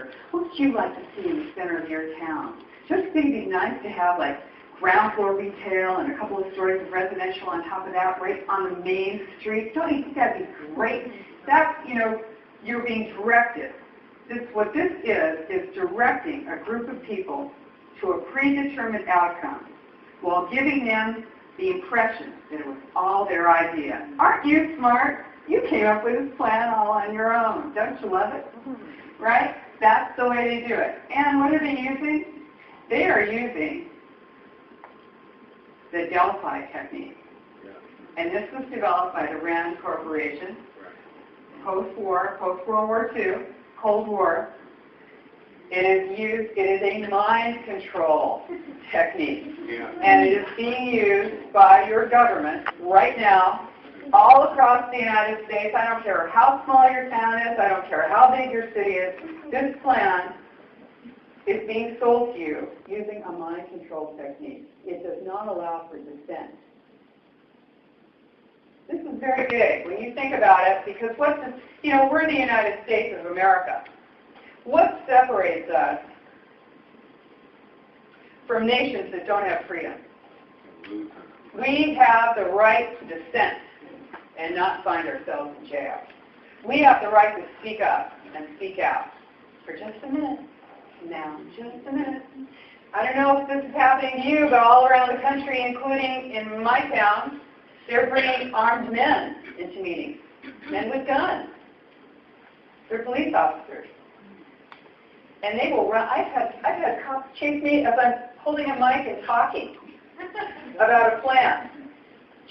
here. What would you like to see in the center of your town? Just think it'd be nice to have like ground floor retail and a couple of stories of residential on top of that, right on the main street. Don't you think that'd be great? That's, you're being directed. What this is directing a group of people to a predetermined outcome while giving them the impression that it was all their idea. Aren't you smart? You came up with this plan all on your own. Don't you love it? Right? That's the way they do it. And what are they using? They are using the Delphi technique. And this was developed by the Rand Corporation, post-war, post-World War II, Cold War. It is a mind control technique. And it is being used by your government right now all across the United States. I don't care how small your town is. I don't care how big your city is. This plan is being sold to you using a mind control technique. It does not allow for dissent. This is very big when you think about it, because we're the United States of America. What separates us from nations that don't have freedom? We have the right to dissent and not find ourselves in jail. We have the right to speak up and speak out. For just a minute. Now, just a minute. I don't know if this is happening to you, but all around the country, including in my town, they're bringing armed men into meetings. Men with guns. They're police officers. And they will run. I've had cops chase me as I'm holding a mic and talking about a plan.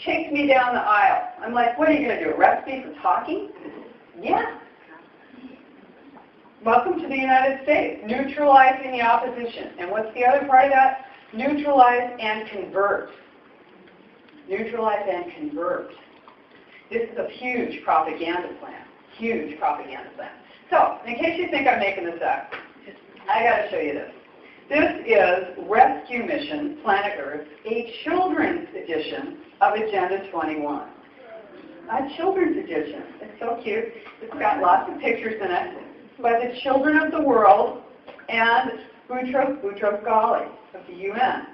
Chase me down the aisle. I'm like, what are you going to do, arrest me for talking? Yeah. Welcome to the United States. Neutralizing the opposition. And what's the other part of that? Neutralize and convert. Neutralize and convert. This is a huge propaganda plan. Huge propaganda plan. So, in case you think I'm making this up, I got to show you this. This is Rescue Mission Planet Earth, a children's edition of Agenda 21. A children's edition. It's so cute. It's got lots of pictures in it by the children of the world and Boutros Ghali of the UN.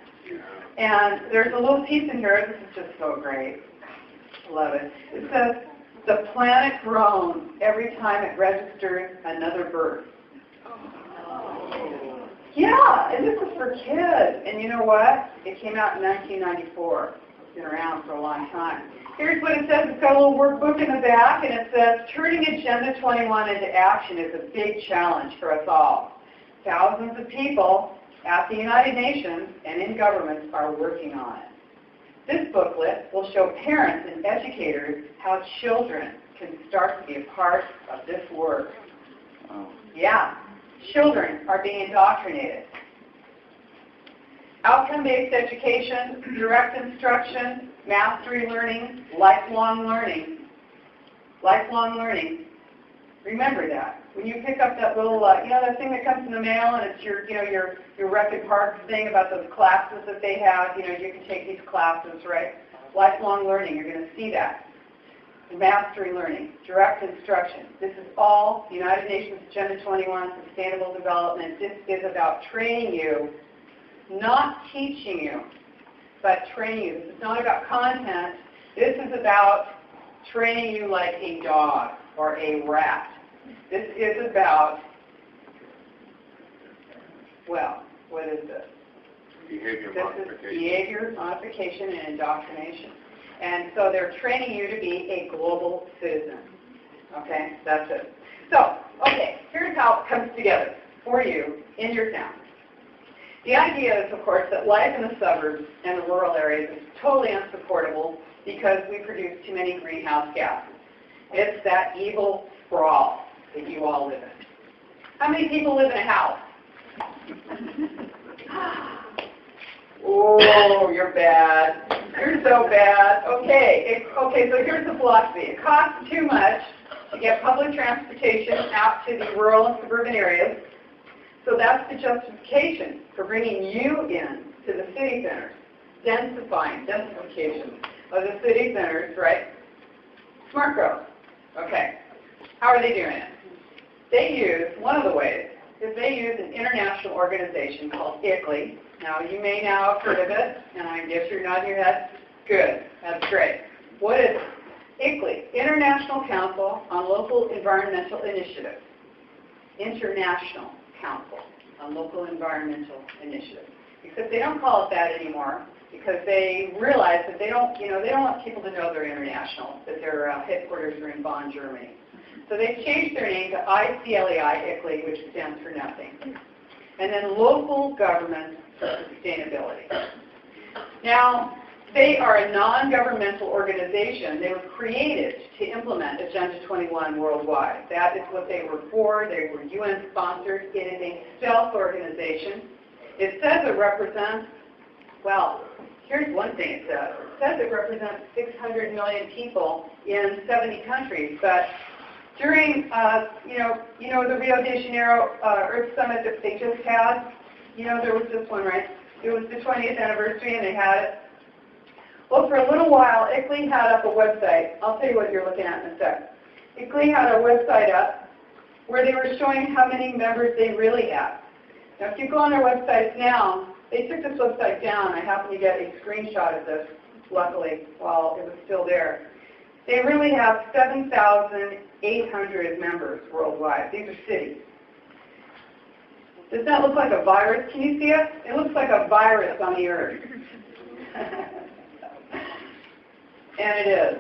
And there's a little piece in here. This is just so great. I love it. It says, the planet groans every time it registers another birth. Yeah, and this is for kids. And you know what? It came out in 1994. It's been around for a long time. Here's what it says. It's got a little workbook in the back, and it says, turning Agenda 21 into action is a big challenge for us all. Thousands of people at the United Nations and in governments are working on it. This booklet will show parents and educators how children can start to be a part of this work. Yeah, children are being indoctrinated. Outcome-based education, direct instruction, mastery learning, lifelong learning. Lifelong learning. Remember that. When you pick up that little, that thing that comes in the mail, and it's your Rapid Park thing about those classes that they have. You can take these classes, right? Lifelong learning. You're going to see that. Mastery learning, direct instruction. This is all the United Nations Agenda 21, Sustainable Development. This is about training you, not teaching you, but training you. This is not about content. This is about training you like a dog or a rat. This is about, well, what is this? Behavior modification. This is behavior modification and indoctrination. And so they're training you to be a global citizen. Okay, that's it. So, okay, here's how it comes together for you in your town. The idea is, of course, that life in the suburbs and the rural areas is totally unsupportable because we produce too many greenhouse gases. It's that evil sprawl that you all live in. How many people live in a house? Oh, you're bad. You're so bad. Okay, so here's the philosophy. It costs too much to get public transportation out to the rural and suburban areas. So that's the justification for bringing you in to the city centers. Densification of the city centers, right? Smart growth. Okay. How are they doing it? They use, one of the ways is they use an international organization called ICLEI. Now, you may now have heard of it, and I guess you're nodding your head. Good. That's great. What is it? ICLEI, International Council on Local Environmental Initiatives. International Council on Local Environmental Initiatives. Except they don't call it that anymore because they realize that they don't want people to know they're international, that their headquarters are in Bonn, Germany. So they've changed their name to ICLEI, ICLEI, which stands for nothing. And then Local Government for Sustainability. Now, they are a non-governmental organization. They were created to implement Agenda 21 worldwide. That is what they were for. They were UN-sponsored. It is a stealth organization. It says it represents, well, here's one thing it says. It says it represents 600 million people in 70 countries. But during, the Rio de Janeiro Earth Summit that they just had, there was this one, right? It was the 20th anniversary, and they had it. Well, for a little while, ICLEI had up a website. I'll tell you what you're looking at in a sec. ICLEI had a website up where they were showing how many members they really had. Now, if you go on their websites now, they took this website down. I happened to get a screenshot of this, luckily, while it was still there. They really have 7,800 members worldwide. These are cities. Does that look like a virus? Can you see it? It looks like a virus on the earth. And it is.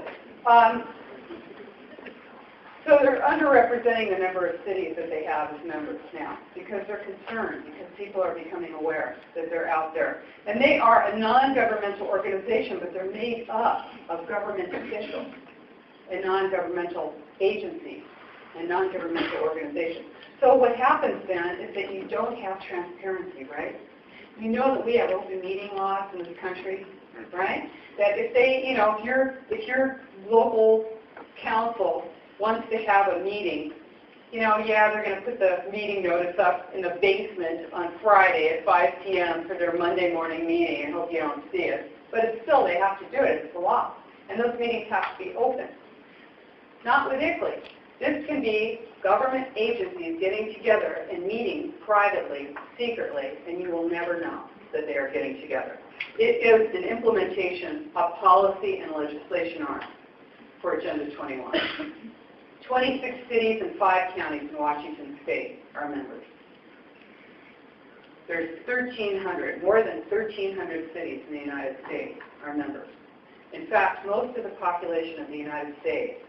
So they're underrepresenting the number of cities that they have as members now because they're concerned, because people are becoming aware that they're out there. And they are a non-governmental organization, but they're made up of government officials and non-governmental agencies and non-governmental organizations. So what happens then is that you don't have transparency, right? You know that we have open meeting laws in this country, right? That if they, if your local council wants to have a meeting, they're going to put the meeting notice up in the basement on Friday at 5 p.m. for their Monday morning meeting and hope you don't see it. But it's still, they have to do it. It's the law. And those meetings have to be open. Not with ICLEI. This can be government agencies getting together and meeting privately, secretly, and you will never know that they are getting together. It is an implementation of policy and legislation arm for Agenda 21. 26 cities and 5 counties in Washington State are members. There's 1,300, more than 1,300 cities in the United States are members. In fact, most of the population of the United States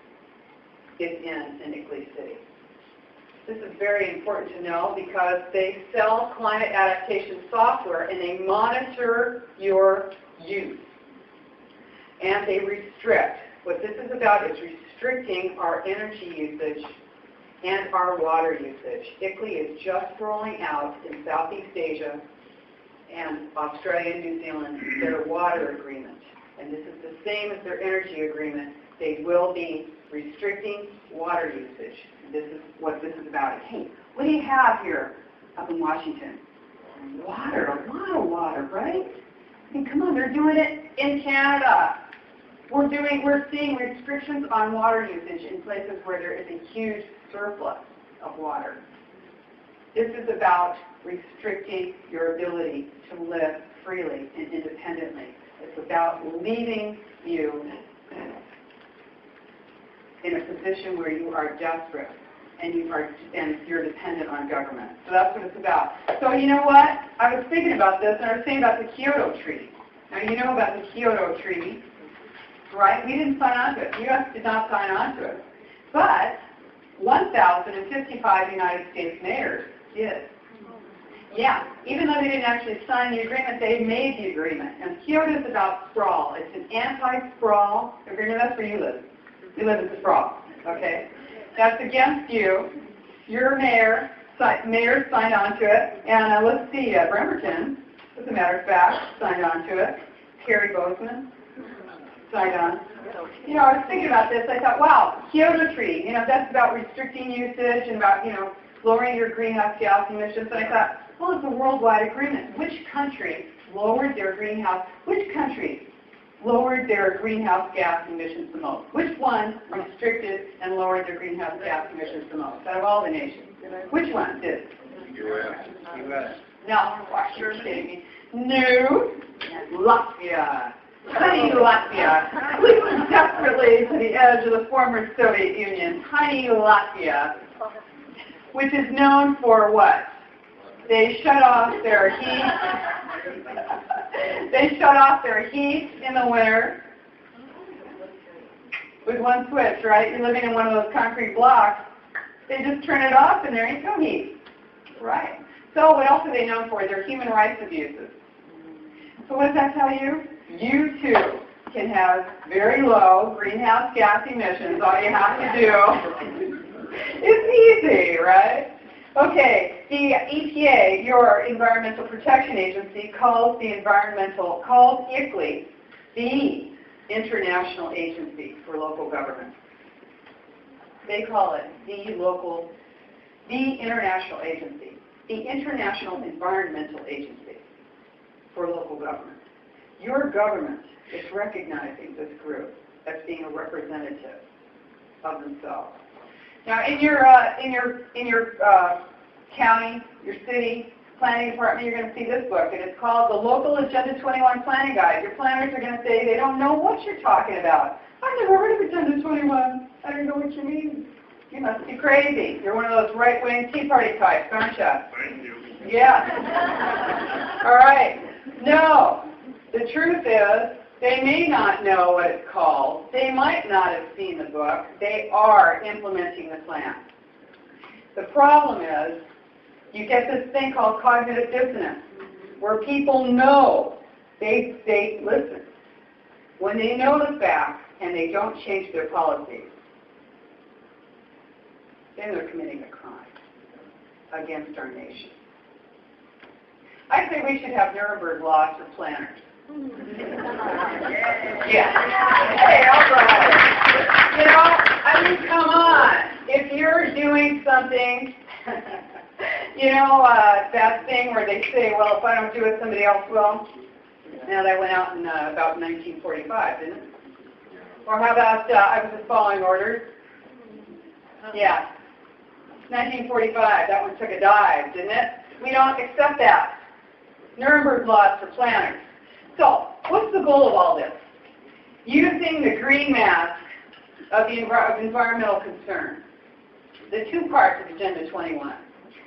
is in an ICLEI city. This is very important to know because they sell climate adaptation software and they monitor your use. And they restrict. What this is about is restricting our energy usage and our water usage. ICLEI is just rolling out in Southeast Asia and Australia and New Zealand their water agreement. And this is the same as their energy agreement. They will be restricting water usage. This is what this is about. Hey, what do you have here up in Washington? Water, a lot of water, right? I mean, come on, they're doing it in Canada. We're seeing restrictions on water usage in places where there is a huge surplus of water. This is about restricting your ability to live freely and independently. It's about leaving you in a position where you are desperate and you're dependent on government. So that's what it's about. So you know what? I was thinking about this, and I was thinking about the Kyoto Treaty. Now you know about the Kyoto Treaty, right? We didn't sign on to it. The U.S. did not sign on to it. But 1,055 United States mayors did. Yeah, even though they didn't actually sign the agreement, they made the agreement. And Kyoto is about sprawl. It's an anti-sprawl agreement. That's where you live. You live in the sprawl, okay? That's against you. Your mayor signed on to it. And let's see, Bremerton, as a matter of fact, signed on to it. Kerry Bozeman signed on. I was thinking about this. I thought, wow, Kyoto Treaty, that's about restricting usage and about, lowering your greenhouse gas emissions. And I thought, well, it's a worldwide agreement. Which country lowered their greenhouse gas emissions the most? Which one restricted and lowered their greenhouse gas emissions the most out of all the nations? Which one did? U.S. No, watch your baby. New Latvia. Tiny Latvia. Cleaving desperately to the edge of the former Soviet Union. Tiny Latvia, which is known for what? They shut off their heat. They shut off their heat in the winter with one switch, right? You're living in one of those concrete blocks. They just turn it off and there ain't no heat. Right. So what else are they known for? Their human rights abuses. So what does that tell you? You too can have very low greenhouse gas emissions. All you have to do is easy, right? Okay, the EPA, your Environmental Protection Agency, calls ICLEI the International Agency for Local Government. They call it the International Agency, the International Environmental Agency for Local Government. Your government is recognizing this group as being a representative of themselves. Now, in your county, your city planning department, you're going to see this book, and it's called the Local Agenda 21 Planning Guide. Your planners are going to say they don't know what you're talking about. I've never heard of Agenda 21. I don't know what you mean. You must be crazy. You're one of those right-wing Tea Party types, aren't you? Thank you. Yeah. All right. No. The truth is, they may not know what it's called. They might not have seen the book. They are implementing the plan. The problem is, you get this thing called cognitive dissonance, where people know, they listen. When they know the facts and they don't change their policies, then they're committing a crime against our nation. I say we should have Nuremberg laws for planners. Yeah. Hey, all right. You know, I mean, come on. If you're doing something, you know, that thing where they say, well, if I don't do it, somebody else will. Now, that went out in about 1945, didn't it? Or how about, I was just following orders. Yeah. 1945, that one took a dive, didn't it? We don't accept that. Nuremberg laws for planners. So, what's the goal of all this? Using the green mask of environmental concern. The two parts of Agenda 21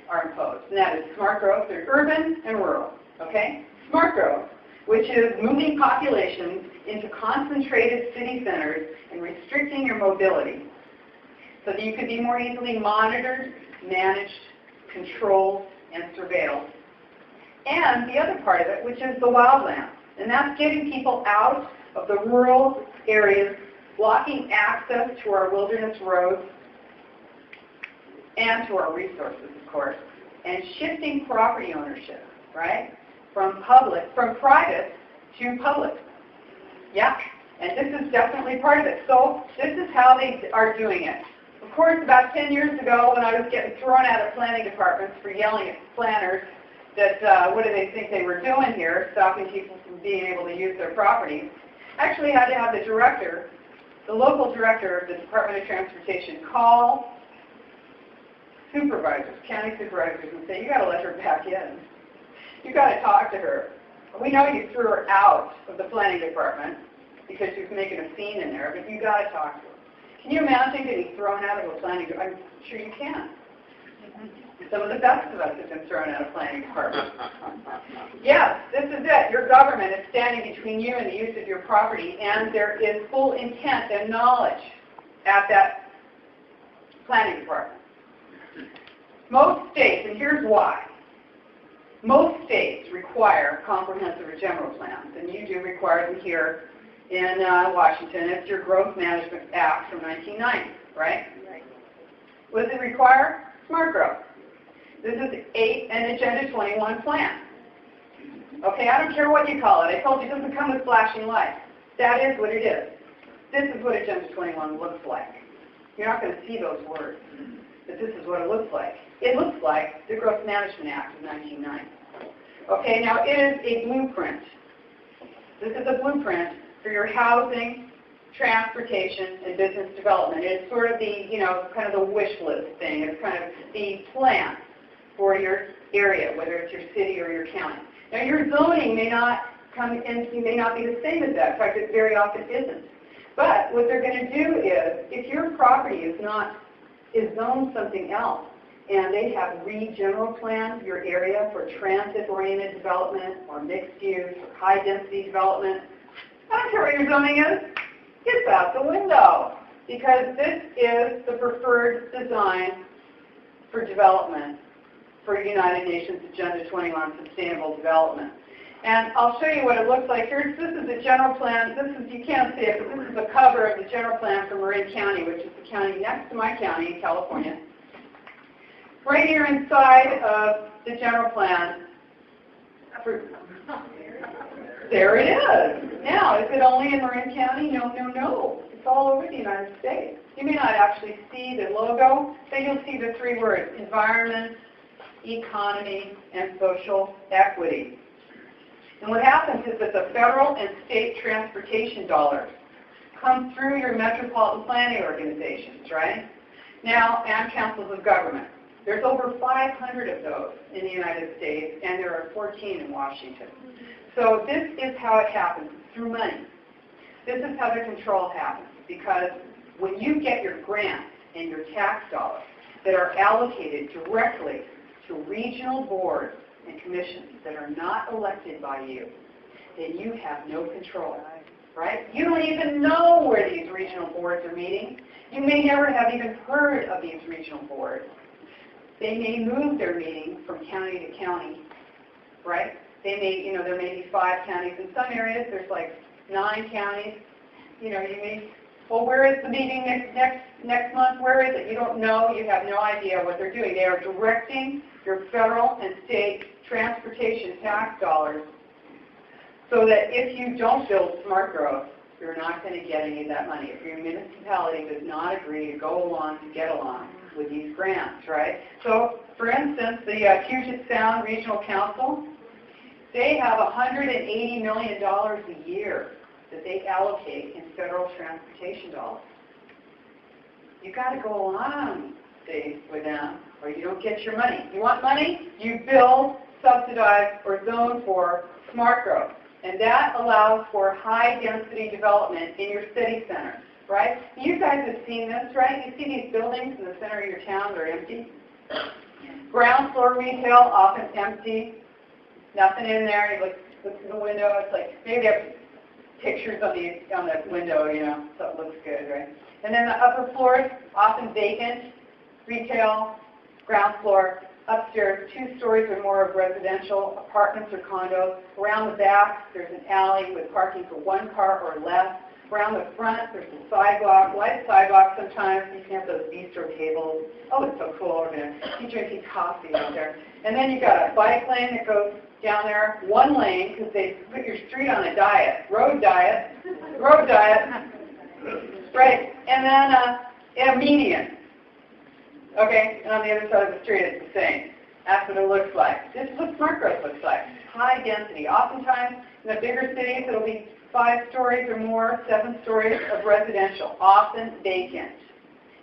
are imposed, and that is smart growth, there's urban and rural, okay? Smart growth, which is moving populations into concentrated city centers and restricting your mobility so that you could be more easily monitored, managed, controlled, and surveilled. And the other part of it, which is the wildlands. And that's getting people out of the rural areas, blocking access to our wilderness roads and to our resources, of course, and shifting property ownership, right, from private to public. Yeah, and this is definitely part of it. So this is how they are doing it. Of course, about 10 years ago, when I was getting thrown out of planning departments for yelling at planners that what do they think they were doing here, stopping people from being able to use their properties, I actually had to have the director, the local director of the Department of Transportation, call supervisors, county supervisors, and say, you got to let her back in. You got to talk to her. We know you threw her out of the planning department because she was making a scene in there, but you got to talk to her. Can you imagine getting thrown out of a planning department? I'm sure you can. Some of the best of us have been thrown out of planning departments. Yes, this is it. Your government is standing between you and the use of your property, and there is full intent and knowledge at that planning department. Most states, and here's why. Most states require comprehensive or general plans, and you do require them here in Washington. It's your Growth Management Act from 1990, right? Right. What does it require? Smart growth. This is an Agenda 21 plan. Okay, I don't care what you call it. I told you it doesn't come with flashing lights. That is what it is. This is what Agenda 21 looks like. You're not going to see those words, but this is what it looks like. It looks like the Growth Management Act of 1990. Okay, now it is a blueprint. This is a blueprint for your housing, transportation, and business development. It's sort of the, kind of the wish list thing. It's kind of the plan. for your area, whether it's your city or your county. Now your zoning may not come in, may not be the same as that. In fact, it very often isn't. But what they're going to do is, if your property is zoned something else, and they have general planned your area for transit-oriented development or mixed use or high-density development, I don't care what your zoning is, it's out the window, because this is the preferred design for development for United Nations Agenda 21 Sustainable Development. And I'll show you what it looks like. This is the general plan. You can't see it, but this is the cover of the general plan for Marin County, which is the county next to my county in California. Right here inside of the general plan, there it is. Now, is it only in Marin County? No, no, no. It's all over the United States. You may not actually see the logo, but you'll see the three words: environment, economy, and social equity. And what happens is that the federal and state transportation dollars come through your metropolitan planning organizations, right? Now, and councils of government. There's over 500 of those in the United States, and there are 14 in Washington. So this is how it happens, through money. This is how the control happens, because when you get your grants and your tax dollars that are allocated directly to regional boards and commissions that are not elected by you, then you have no control, right? You don't even know where these regional boards are meeting. You may never have even heard of these regional boards. They may move their meeting from county to county, right? They may, there may be 5 counties. In some areas, there's like 9 counties. You may, well, where is the meeting next month? Where is it? You don't know. You have no idea what they're doing. They are directing your federal and state transportation tax dollars so that if you don't build smart growth, you're not going to get any of that money. If your municipality does not agree to go along to get along with these grants, right? So, for instance, the Puget Sound Regional Council, they have $180 million a year that they allocate in federal transportation dollars. You've got to go along, see, with them, or you don't get your money. You want money? You build, subsidize, or zone for smart growth. And that allows for high-density development in your city centers, right? You guys have seen this, right? You see these buildings in the center of your town that are empty? Ground floor retail, often empty. Nothing in there. You look through the window. It's like maybe they have pictures on the window, so it looks good, right? And then the upper floors, often vacant, retail, ground floor. Upstairs, 2 stories or more of residential apartments or condos. Around the back, there's an alley with parking for 1 car or less. Around the front, there's a sidewalk, light sidewalk sometimes. You can have those bistro tables. Oh, it's so cool over there. You're drinking coffee out there. And then you've got a bike lane that goes down there, 1 lane, because they put your street on a diet. Road diet. Right. And then a median. Okay, and on the other side of the street it's the same. That's what it looks like. This is what smart growth looks like. High density. Oftentimes in the bigger cities it'll be 5 stories or more, 7 stories of residential, often vacant.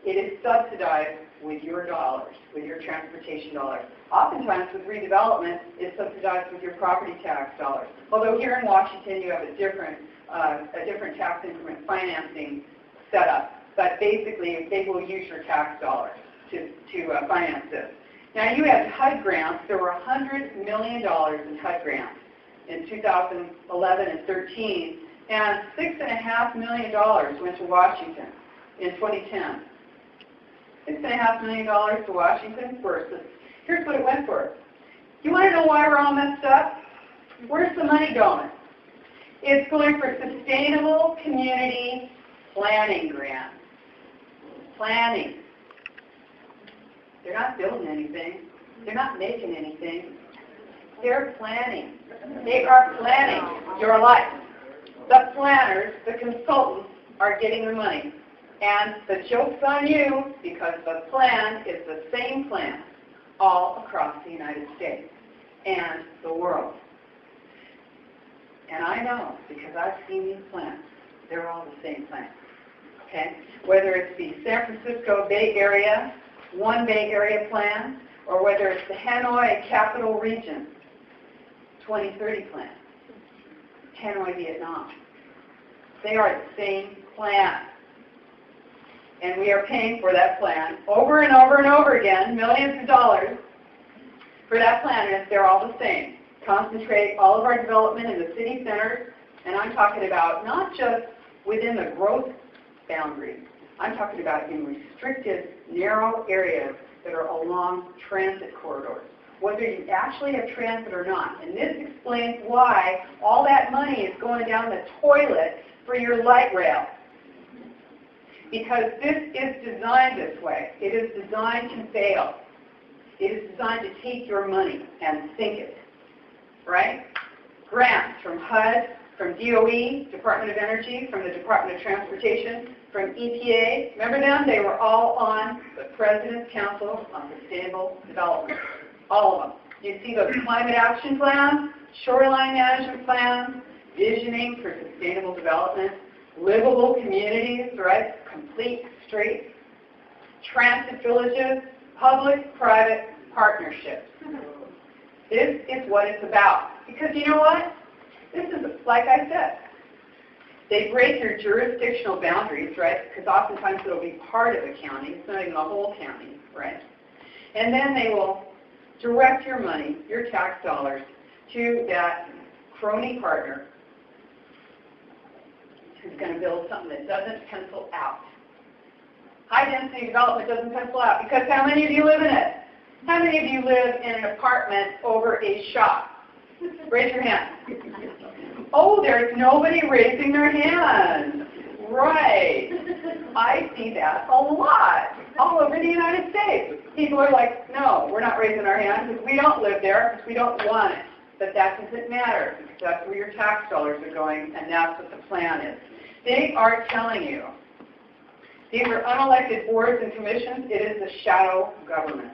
It is subsidized with your dollars, with your transportation dollars. Oftentimes with redevelopment, it's subsidized with your property tax dollars. Although here in Washington you have a different tax increment financing setup. But basically they will use your tax dollars to finance this. Now you have HUD grants. There were $100 million in HUD grants in 2011 and 13, and $6.5 million went to Washington in 2010. $6.5 million to Washington for. Here's what it went for. You want to know why we're all messed up? Where's the money going? It's going for sustainable community planning grants. Planning. They're not building anything. They're not making anything. They're planning. They are planning your life. The planners, the consultants, are getting the money. And the joke's on you, because the plan is the same plan all across the United States and the world. And I know, because I've seen these plans. They're all the same plan. Okay? Whether it's the San Francisco Bay Area, One Bay Area plan, or whether it's the Hanoi Capital Region 2030 plan, Hanoi, Vietnam. They are the same plan. And we are paying for that plan over and over and over again, millions of dollars for that plan, and they're all the same. Concentrate all of our development in the city centers, and I'm talking about not just within the growth boundaries. I'm talking about in restricted, narrow areas that are along transit corridors, whether you actually have transit or not. And this explains why all that money is going down the toilet for your light rail. Because this is designed this way. It is designed to fail. It is designed to take your money and sink it, right? Grants from HUD, from DOE, Department of Energy, from the Department of Transportation, from EPA. Remember them? They were all on the President's Council on Sustainable Development. All of them. You see those climate action plans, shoreline management plans, visioning for sustainable development, livable communities, right? Complete streets, transit villages, public-private partnerships. This is what it's about. Because you know what? This is, like I said, they break your jurisdictional boundaries, right? Because oftentimes it'll be part of a county. It's not even the whole county, right? And then they will direct your money, your tax dollars, to that crony partner who's going to build something that doesn't pencil out. High-density development doesn't pencil out because how many of you live in it? How many of you live in an apartment over a shop? Raise your hand. Oh, there's nobody raising their hand. Right. I see that a lot all over the United States. People are like, no, we're not raising our hand because we don't live there because we don't want it. But that doesn't matter because that's where your tax dollars are going and that's what the plan is. They are telling you. These are unelected boards and commissions. It is a shadow government.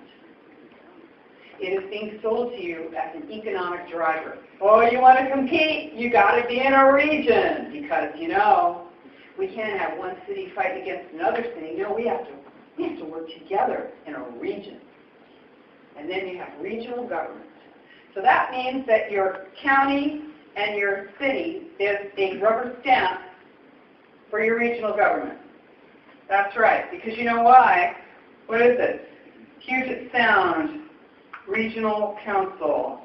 It is being sold to you as an economic driver. Oh, you want to compete? You got to be in a region because, you know, we can't have one city fighting against another city. No, we have to work together in a region. And then you have regional government. So that means that your county and your city is a rubber stamp for your regional government. That's right, because you know why? What is it? Puget Sound Regional Council.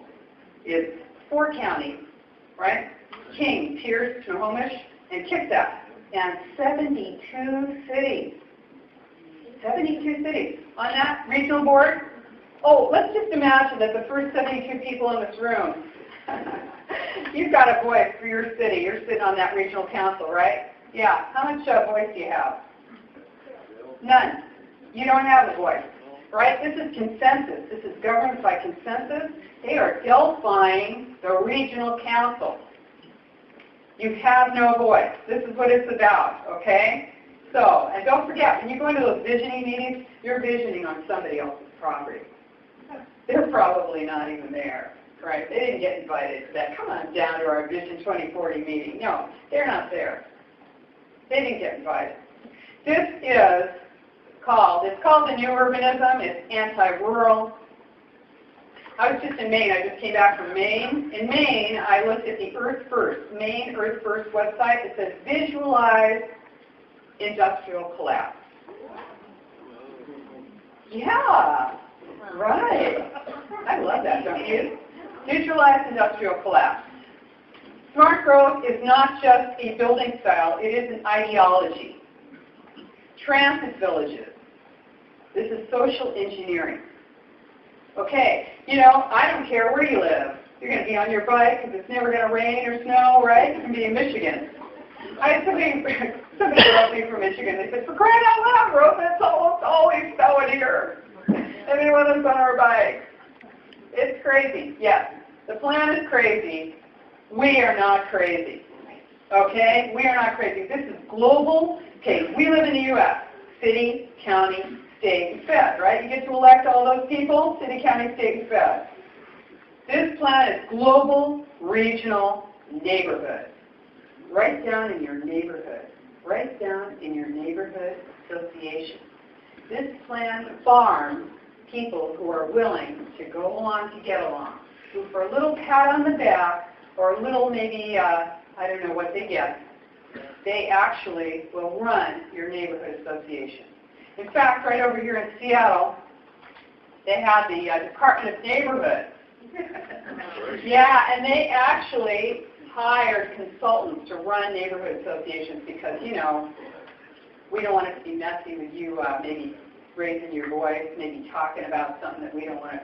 It's 4 counties, right? King, Pierce, Snohomish, and Kitsap. And 72 cities. 72 cities. On that regional board, oh, let's just imagine that the first 72 people in this room, you've got a voice for your city. You're sitting on that regional council, right? Yeah. How much voice do you have? None. You don't have a voice, right? This is consensus. This is government by consensus. They are delphing the regional council. You have no voice. This is what it's about, okay? So, and don't forget, when you go into those visioning meetings, you're visioning on somebody else's property. They're probably not even there, right? They didn't get invited to that. Come on down to our Vision 2040 meeting. No, they're not there. They didn't get invited. This is it's called the New Urbanism. It's anti-rural. I was just in Maine. I just came back from Maine. In Maine, I looked at the Earth First, Maine Earth First website. It says visualize industrial collapse. Yeah, right. I love that, don't you? Visualize industrial collapse. Smart growth is not just a building style. It is an ideology. Transit villages. This is social engineering. Okay, you know, I don't care where you live. You're going to be on your bike because it's never going to rain or snow, right? You can be in Michigan. I had somebody wrote me from Michigan. They said, for crying out loud, Rose, it's always snowing here. And they want us on our bikes. It's crazy. Yes, the plan is crazy. We are not crazy. Okay? We are not crazy. This is global. Okay, we live in the U.S. City, county, state, and fed, right? You get to elect all those people, city, county, state, and fed. This plan is global, regional, neighborhood. Right down in your neighborhood. Right down in your neighborhood association. This plan farms people who are willing to go along to get along, who for a little pat on the back or a little maybe, I don't know what they get, they actually will run your neighborhood association. In fact, right over here in Seattle, they have the Department of Neighborhood. Yeah, and they actually hired consultants to run neighborhood associations because, you know, we don't want it to be messy with you maybe raising your voice, maybe talking about something that we don't want to.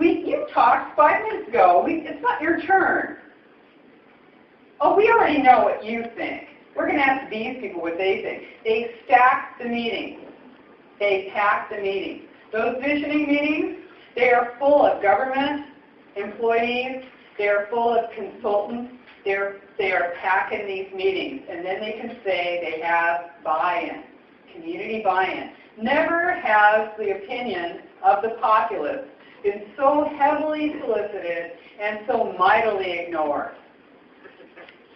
You talked 5 minutes ago. It's not your turn. Oh, we already know what you think. We're going to ask these people what they think. They stack the meetings. They pack the meetings. Those visioning meetings, they are full of government employees. They are full of consultants. They are packing these meetings, and then they can say they have buy-in, community buy-in. Never has the opinion of the populace been so heavily solicited and so mightily ignored.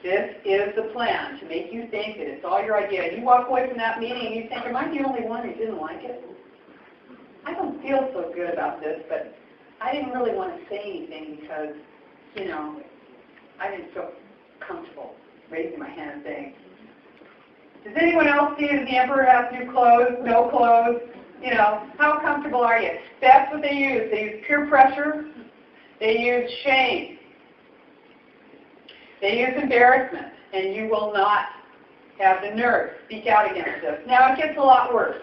This is the plan, to make you think that it's all your idea. You walk away from that meeting and you think, am I the only one who didn't like it? I don't feel so good about this, but I didn't really want to say anything because, you know, I didn't feel comfortable raising my hand and saying, does anyone else see that the emperor has new clothes, no clothes? You know, how comfortable are you? That's what they use. They use peer pressure. They use shame. They use embarrassment. And you will not have the nerve to speak out against this. Now, it gets a lot worse.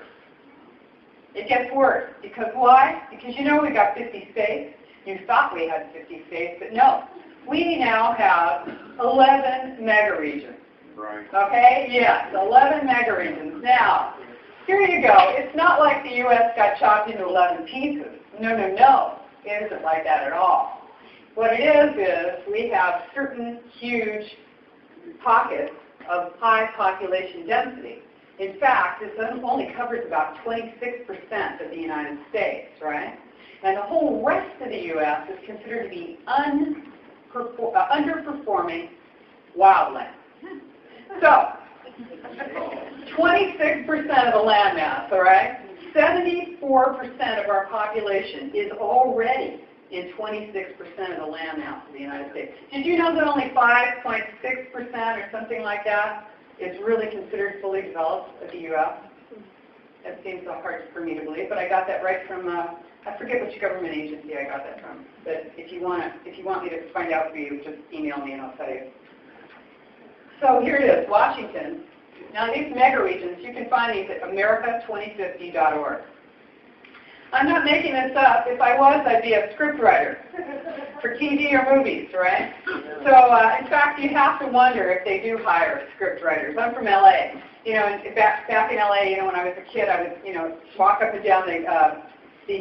It gets worse. Because why? Because you know we got 50 states. You thought we had 50 states, but no. We now have 11 mega regions. Right. Okay? Yes, 11 mega regions. Now, here you go. It's not like the U.S. got chopped into 11 pieces. No, no, no. It isn't like that at all. What it is we have certain huge pockets of high population density. In fact, this only covers about 26% of the United States, right? And the whole rest of the U.S. is considered to be underperforming wildland. So, 26% of the landmass, all right? 74% of our population is already in 26% of the landmass of the United States. Did you know that only 5.6% or something like that is really considered fully developed of the U.S.? That seems hard for me to believe, but I got that right from, I forget which government agency I got that from. But if you want me to find out for you, just email me and I'll tell you. So here it is, Washington. Now these mega regions, you can find these at america2050.org. I'm not making this up. If I was, I'd be a scriptwriter for TV or movies, right? So in fact, you have to wonder if they do hire scriptwriters. I'm from LA. You know, and back in LA, you know, when I was a kid, I would, you know, walk up and down the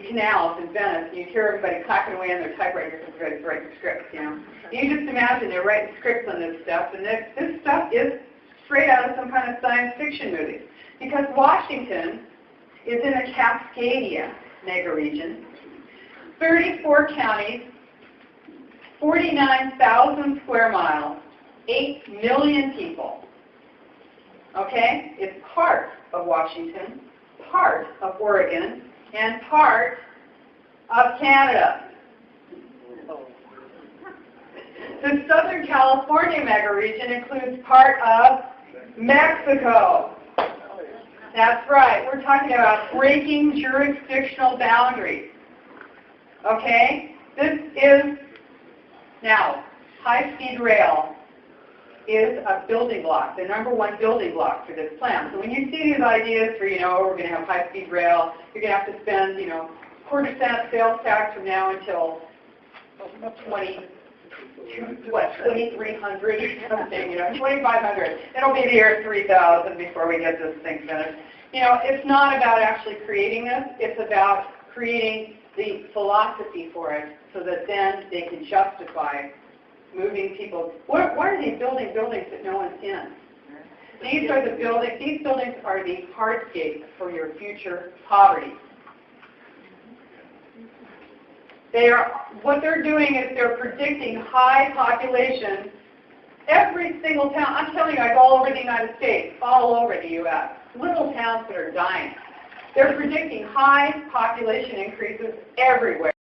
canals in Venice, and you'd hear everybody clacking away on their typewriters and writing scripts, you know. You just imagine they're writing scripts on this stuff, and this stuff is straight out of some kind of science fiction movie. Because Washington is in a Cascadia mega region, 34 counties, 49,000 square miles, 8 million people. Okay? It's part of Washington, part of Oregon, and part of Canada. The Southern California mega region includes part of Mexico. That's right. We're talking about breaking jurisdictional boundaries. Okay? This is, now, high-speed rail is a building block, the number one building block for this plan. So when you see these ideas for, you know, we're going to have high-speed rail, you're going to have to spend, you know, quarter-cent sales tax from now until 2,300 or something, you know, 2,500. It'll be the year 3000 before we get this thing finished. You know, it's not about actually creating this. It's about creating the philosophy for it so that then they can justify moving people. Why are they building buildings that no one's in? These are the buildings. These buildings are the hardscape for your future poverty. What they're doing is they're predicting high population. Every single town, I'm telling you, I go all over the United States, all over the U.S., little towns that are dying. They're predicting high population increases everywhere.